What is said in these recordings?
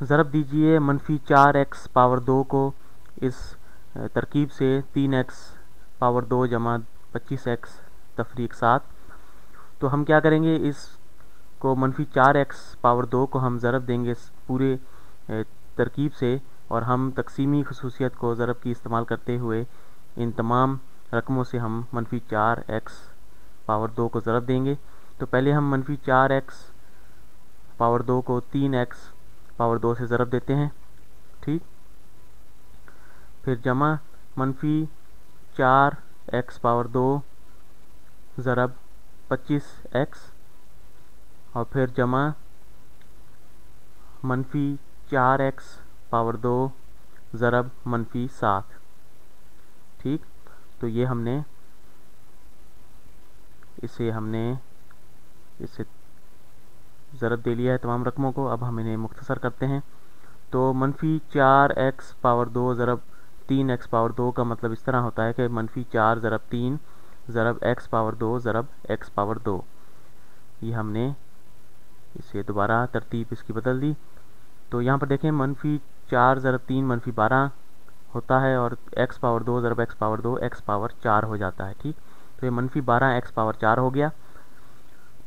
ज़रब दीजिए -4x power 2 को इस तरकीब से 3x पावर 2 जमा 25x तफरीक 7। तो हम क्या करेंगे, इस को -4x पावर 2 को हम ज़रब देंगे इस पूरे तरकीब से, और हम तकसीमी खसूसियत को ज़रब की इस्तेमाल करते हुए इन तमाम रकमों से हम -4x पावर 2 को ज़रब देंगे। तो पहले हम -4x पावर 2 को 3x पावर 2 से ज़रब देते हैं, ठीक। फिर जमा -4x पावर 2 ज़रब 25x, और फिर जमा -4x पावर 2 ज़रब -7, ठीक। तो ये हमने इसे ज़रब दे लिया है तमाम रकमों को। अब हम इन्हें मुख्तसर करते हैं। तो -4x पावर 2 ज़रब 3x पावर 2 का मतलब इस तरह होता है कि -4 ज़रब 3 ज़रब x पावर 2 ज़रब x पावर 2। ये हमने इसे दोबारा तरतीब इसकी बदल दी। तो यहाँ पर देखें -4 ज़रब 3 -12 होता है, और x power 2 ज़रब x power 2 x power 4 हो जाता है, ठीक। तो ये -12 x पावर 4 हो गया।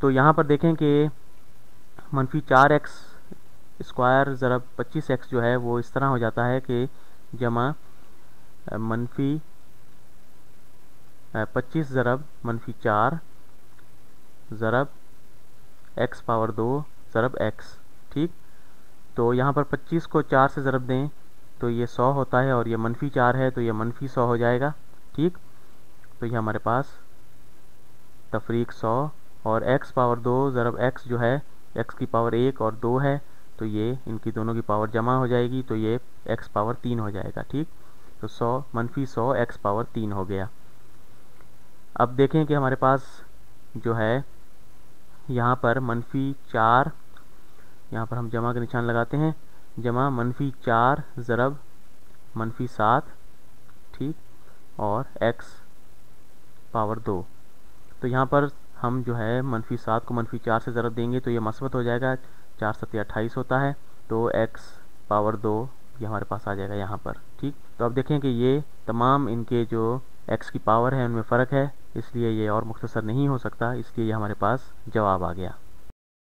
तो यहाँ पर देखें कि -4x स्क्वायर ज़रब 25x जो है वो इस तरह हो जाता है कि जमा -25 ज़रब -4 ज़रब x पावर 2 ज़रब x, ठीक। तो यहाँ पर 25 को 4 से ज़रब दें तो ये 100 होता है, और ये -4 है तो ये -100 हो जाएगा, ठीक। तो ये हमारे पास तफरीक 100, और x पावर 2 ज़रब x जो है x की पावर 1 और 2 है, तो ये इनकी दोनों की पावर जमा हो जाएगी, तो ये x पावर 3 हो जाएगा, ठीक। तो 100 x पावर 3 हो गया। अब देखें कि हमारे पास जो है यहाँ पर -4, यहाँ पर हम जमा का निशान लगाते हैं, जमा -4 ज़रब -7, ठीक, और x पावर 2। तो यहाँ पर हम जो है -7 को -4 से ज़रब देंगे तो ये मस्बत हो जाएगा, 4 7 28 होता है, तो x पावर 2 ये हमारे पास आ जाएगा यहाँ पर, ठीक। तो अब देखें कि ये तमाम इनके जो x की पावर है उनमें फ़र्क है, इसलिए ये और मुख्तसर नहीं हो सकता, इसलिए ये हमारे पास जवाब आ गया।